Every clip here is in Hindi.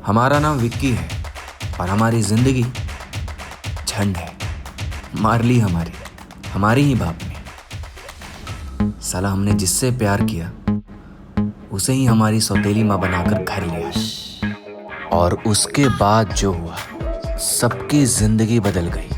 हमारा नाम विक्की है और हमारी जिंदगी झंड है। मार ली हमारी ही बाप ने। साला हमने जिससे प्यार किया उसे ही हमारी सौतेली माँ बनाकर घर ले आया और उसके बाद जो हुआ सबकी जिंदगी बदल गई।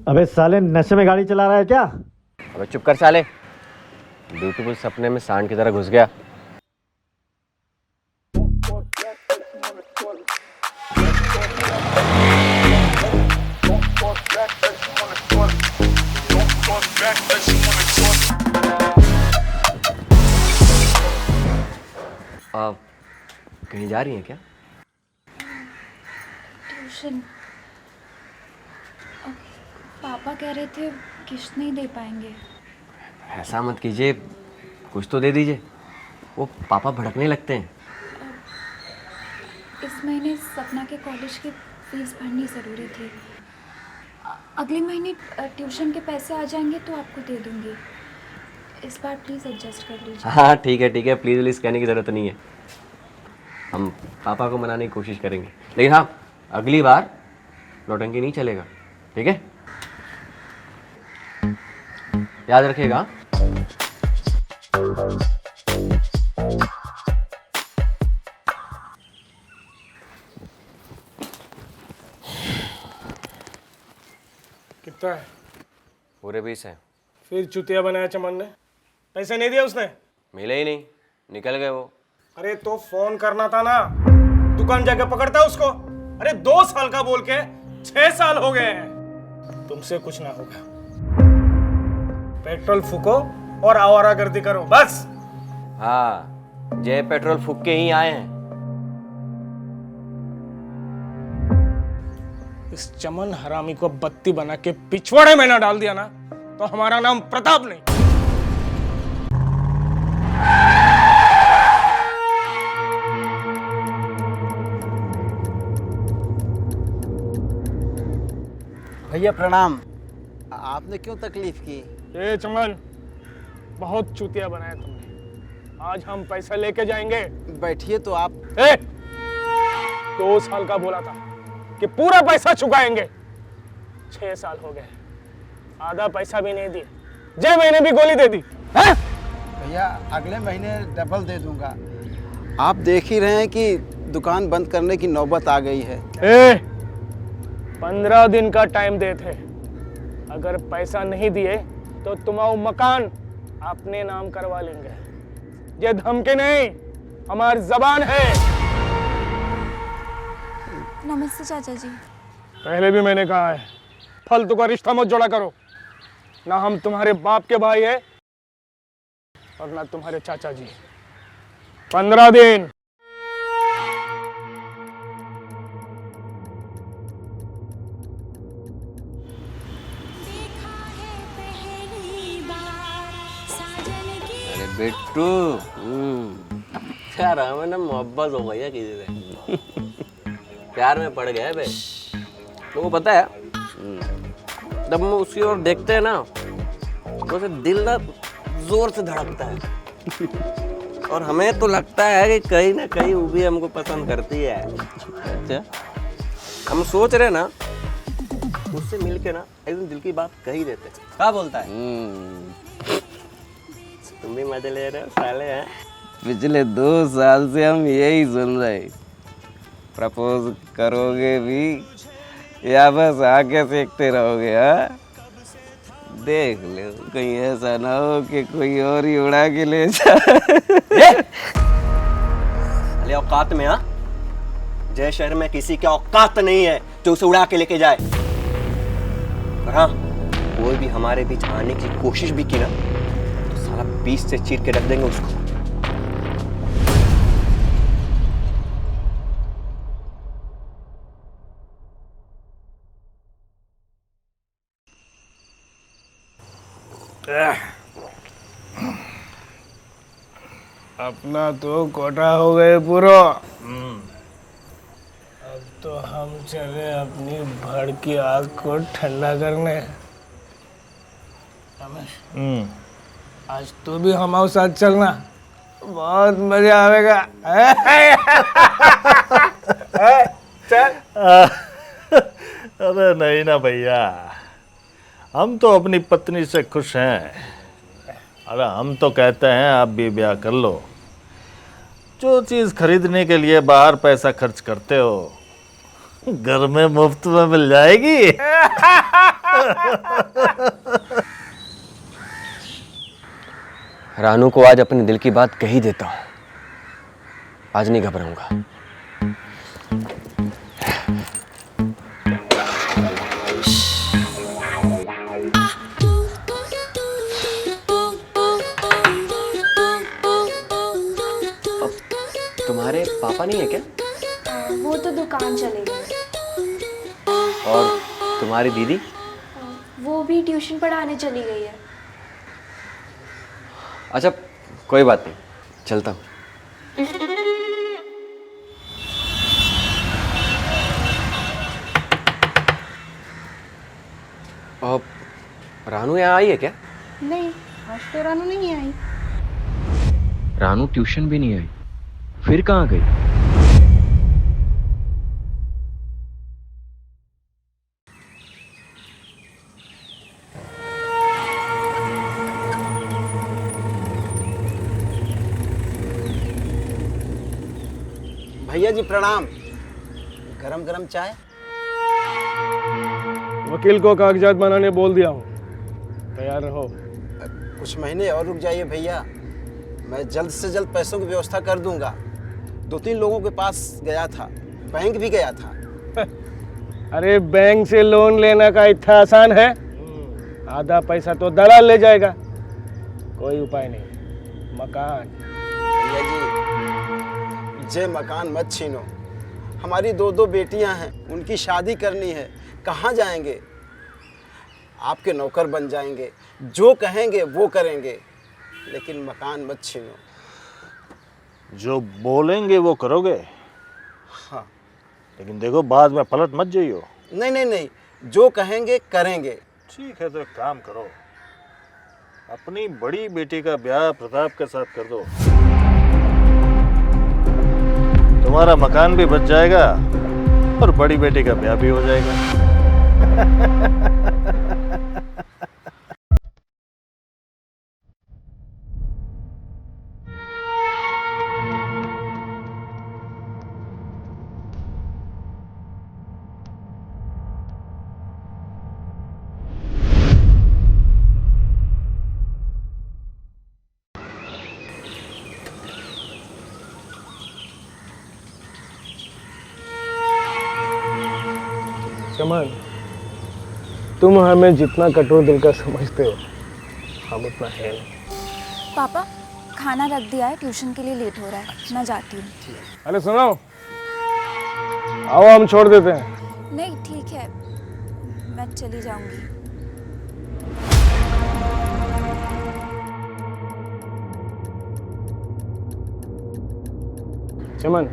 अबे साले नशे में गाड़ी चला रहा है क्या? अबे चुप कर साले, ब्यूटीफुल सपने में सांड की तरह घुस गया। कहीं जा रही हैं क्या? ट्यूशन। पापा कह रहे थे किस्त नहीं दे पाएंगे। ऐसा मत कीजिए, कुछ तो दे दीजिए, वो पापा भड़कने लगते हैं। इस महीने सपना के कॉलेज की फीस भरनी ज़रूरी थी। अगले महीने ट्यूशन के पैसे आ जाएंगे तो आपको दे दूंगी। इस बार प्लीज़ एडजस्ट कर लीजिए। हाँ ठीक है, प्लीज़ कहने की ज़रूरत नहीं है। हम पापा को मनाने की कोशिश करेंगे, लेकिन हाँ अगली बार नौटंकी नहीं चलेगा, ठीक है? याद रखिएगा। कितना है? पूरे 20 है। फिर चुतिया बनाया चमन ने। पैसे नहीं दिए उसने? मिले ही नहीं, निकल गए वो। अरे तो फोन करना था ना, दुकान जाके पकड़ता उसको। अरे 2 साल का बोल के 6 साल हो गए हैं। तुमसे कुछ ना होगा। पेट्रोल फूको और आवारागर्दी करो बस। हाँ, जय पेट्रोल फूक के ही आए हैं। इस चमन हरामी को बत्ती बना के पिछवाड़े में ना डाल दिया ना तो हमारा नाम प्रताप नहीं। भैया प्रणाम। आपने क्यों तकलीफ की? ए चमन, बहुत चूतिया बनाया तुमने। आज हम पैसा लेके जाएंगे। बैठिए तो आप। 2 साल का बोला था कि पूरा पैसा चुकाएंगे। 6 साल हो गए, आधा पैसा भी नहीं दिए। जे महीने भी गोली दे दी। भैया अगले महीने डबल दे दूंगा। आप देख ही रहे हैं कि दुकान बंद करने की नौबत आ गई है। 15 दिन का टाइम दे थे। अगर पैसा नहीं दिए तो तुम्हारा मकान अपने नाम करवा लेंगे। ये धमकी नहीं, हमारी जबान है। नमस्ते चाचा जी। पहले भी मैंने कहा है, फालतू का रिश्ता मत जोड़ा करो। ना हम तुम्हारे बाप के भाई है और ना तुम्हारे चाचा जी। 15 दिन। अरे बिट्टू, यार हमें ना मोहब्बत हो गई है किसी से। प्यार में पड़ गए बे। तुमको पता है, जब हम उसकी ओर देखते हैं ना तो उसे दिल ना जोर से धड़कता है और हमें तो लगता है कि कहीं ना कहीं वो भी हमको पसंद करती है। अच्छा, हम सोच रहे ना उससे मिलके ना एक दिन दिल की बात कही देते। क्या बोलता है? तुम भी मजे ले रहे हो साले हैं? पिछले 2 साल से हम यही सुन रहे। प्रपोज करोगे भी या बस आके देखते रहोगे? हाँ, देख लो कहीं ऐसा ना हो कि कोई और ही उड़ा के ले जाए। औकात में? हाँ, जय शहर में किसी की औकात नहीं है जो उसे उड़ा के लेके जाए। और हाँ, कोई भी हमारे बीच आने की कोशिश भी की ना तो साला 20 से चीर के रख देंगे उसको। अपना तो कोटा हो गए पूरा। अब तो हम चले अपनी भड़की आग को ठंडा करने। रमेश, आज तू भी हमारे साथ चलना, बहुत मजा आएगा। चल। अरे नहीं ना भैया, हम तो अपनी पत्नी से खुश हैं। अरे हम तो कहते हैं आप भी ब्याह कर लो। जो चीज़ खरीदने के लिए बाहर पैसा खर्च करते हो, घर में मुफ्त में मिल जाएगी। रानू को आज अपने दिल की बात कही देता हूँ। आज नहीं घबराऊंगा। तुम्हारे पापा नहीं है क्या? वो तो दुकान चले गए। और तुम्हारी दीदी? वो भी ट्यूशन पढ़ाने चली गई है। अच्छा कोई बात नहीं, चलता हूँ। और रानू यहाँ आई है क्या? नहीं, आज तो रानू नहीं आई। रानू ट्यूशन भी नहीं आई, फिर कहाँ गई? भैया जी प्रणाम। गरम गरम चाय। वकील को कागजात बनाने बोल दिया हूँ, तैयार रहो। कुछ महीने और रुक जाइए भैया, मैं जल्द से जल्द पैसों की व्यवस्था कर दूंगा। 2-3 लोगों के पास गया था, बैंक भी गया था। अरे बैंक से लोन लेना का इतना आसान है? आधा पैसा तो दलाल ले जाएगा। कोई उपाय नहीं। मकान। भैया जी, जे मकान मत छीनो। हमारी 2 बेटियां हैं, उनकी शादी करनी है। कहाँ जाएंगे? आपके नौकर बन जाएंगे, जो कहेंगे वो करेंगे, लेकिन मकान मत छीनो। जो बोलेंगे वो करोगे। हाँ। लेकिन देखो बाद में पलट मत जाइयो। नहीं नहीं नहीं, जो कहेंगे करेंगे। ठीक है तो एक काम करो, अपनी बड़ी बेटी का ब्याह प्रताप के साथ कर दो। तुम्हारा मकान भी बच जाएगा और बड़ी बेटी का ब्याह भी हो जाएगा। चमन, तुम हमें जितना कठोर दिल का समझते हो, हम उतना है नहीं। पापा खाना रख दिया है, ट्यूशन के लिए लेट हो रहा है, मैं जाती हूँ। अरे सुनो, आओ हम छोड़ देते हैं। नहीं ठीक है, मैं चली जाऊंगी। चमन,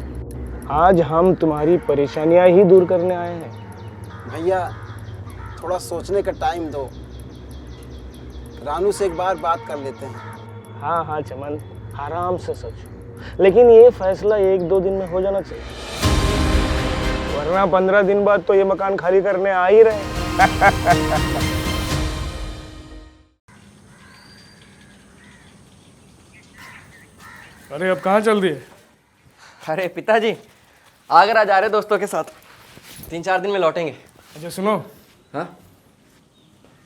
आज हम तुम्हारी परेशानियां ही दूर करने आए हैं। भैया थोड़ा सोचने का टाइम दो, रानू से एक बार बात कर लेते हैं। हाँ हाँ चमन, आराम से सोचो, लेकिन ये फैसला 1-2 दिन में हो जाना चाहिए, वरना 15 दिन बाद तो ये मकान खाली करने आ ही रहे। अरे अब कहाँ चल दिए? अरे पिताजी आगरा जा रहे दोस्तों के साथ, 3-4 दिन में लौटेंगे। अच्छा सुनो, हाँ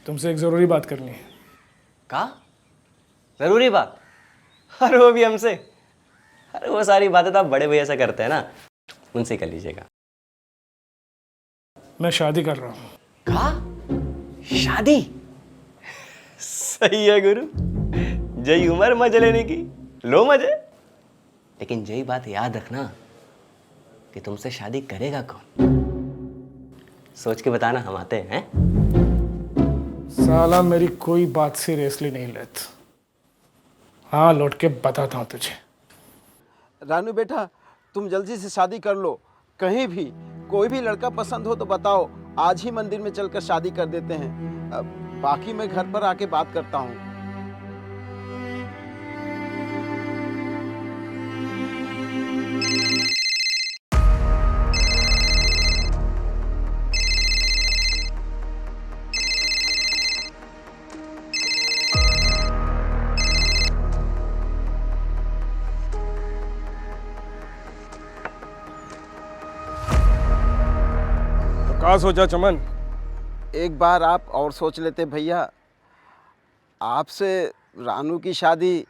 तुमसे एक जरूरी बात करनी है। कहा? जरूरी बात? अरे वो भी हमसे? अरे वो सारी बातें तो आप बड़े भैया से करते हैं ना, उनसे कर लीजिएगा। मैं शादी कर रहा हूँ। कहा? शादी? सही है गुरु, जय उम्र मजे लेने की, लो मजे। लेकिन जय बात याद रखना कि तुमसे शादी करेगा कौन, सोच के बताना, हम आते हैं। साला मेरी कोई बात सीरियसली नहीं लेता। हाँ, लौट के बताता हूँ तुझे। रानू बेटा, तुम जल्दी से शादी कर लो। कहीं भी कोई भी लड़का पसंद हो तो बताओ, आज ही मंदिर में चलकर शादी कर देते हैं। बाकी मैं घर पर आके बात करता हूँ। क्या सोचा चमन? एक बार आप और सोच लेते भैया। आपसे रानू की शादी,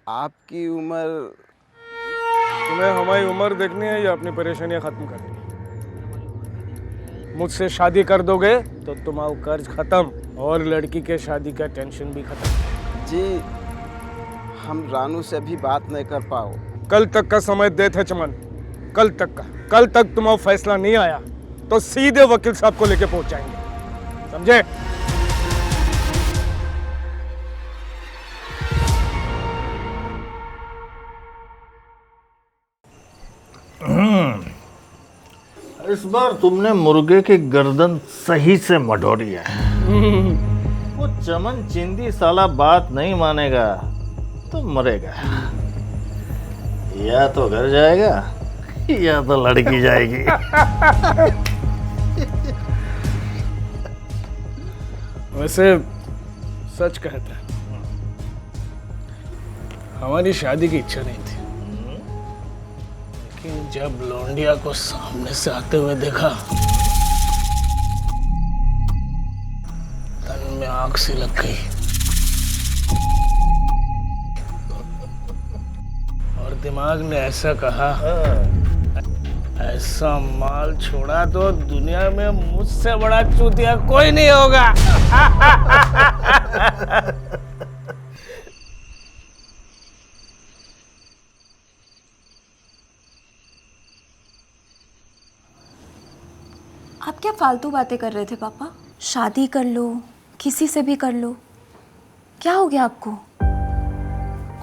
आपकी उम्र। तुम्हें हमारी उम्र देखनी है या अपनी परेशानियां खत्म करनी है? मुझसे शादी कर दोगे तो तुम्हारा कर्ज खत्म और लड़की के शादी का टेंशन भी खत्म। जी, हम रानू से अभी बात नहीं कर पाओ। कल तक का समय देते चमन, कल तक का। कल तक तुम्हारा फैसला नहीं आया तो सीधे वकील साहब को लेके पहुंच जाएंगे, समझे? इस बार तुमने मुर्गे की गर्दन सही से मढ़ोड़ी है। वो चमन चिंदी साला बात नहीं मानेगा तो मरेगा, या तो घर जाएगा या तो लड़की जाएगी। वैसे सच कहता है, हमारी शादी की इच्छा नहीं थी, लेकिन जब लौंडिया को सामने से आते हुए देखा, तन में आग सी लग गई और दिमाग ने ऐसा कहा, ऐसा माल छोड़ा तो दुनिया में मुझसे बड़ा चूतिया कोई नहीं होगा। आप क्या फालतू बातें कर रहे थे पापा? शादी कर लो, किसी से भी कर लो, क्या हो गया आपको?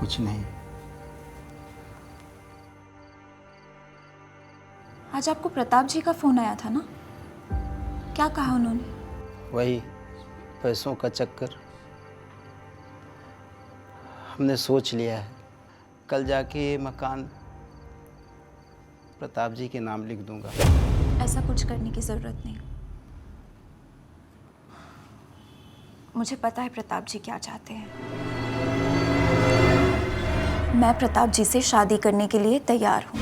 कुछ नहीं। आज आपको प्रताप जी का फोन आया था ना, क्या कहा उन्होंने? वही पैसों का चक्कर। हमने सोच लिया है, कल जाके ये मकान प्रताप जी के नाम लिख दूंगा। ऐसा कुछ करने की ज़रूरत नहीं। मुझे पता है प्रताप जी क्या चाहते हैं। मैं प्रताप जी से शादी करने के लिए तैयार हूँ।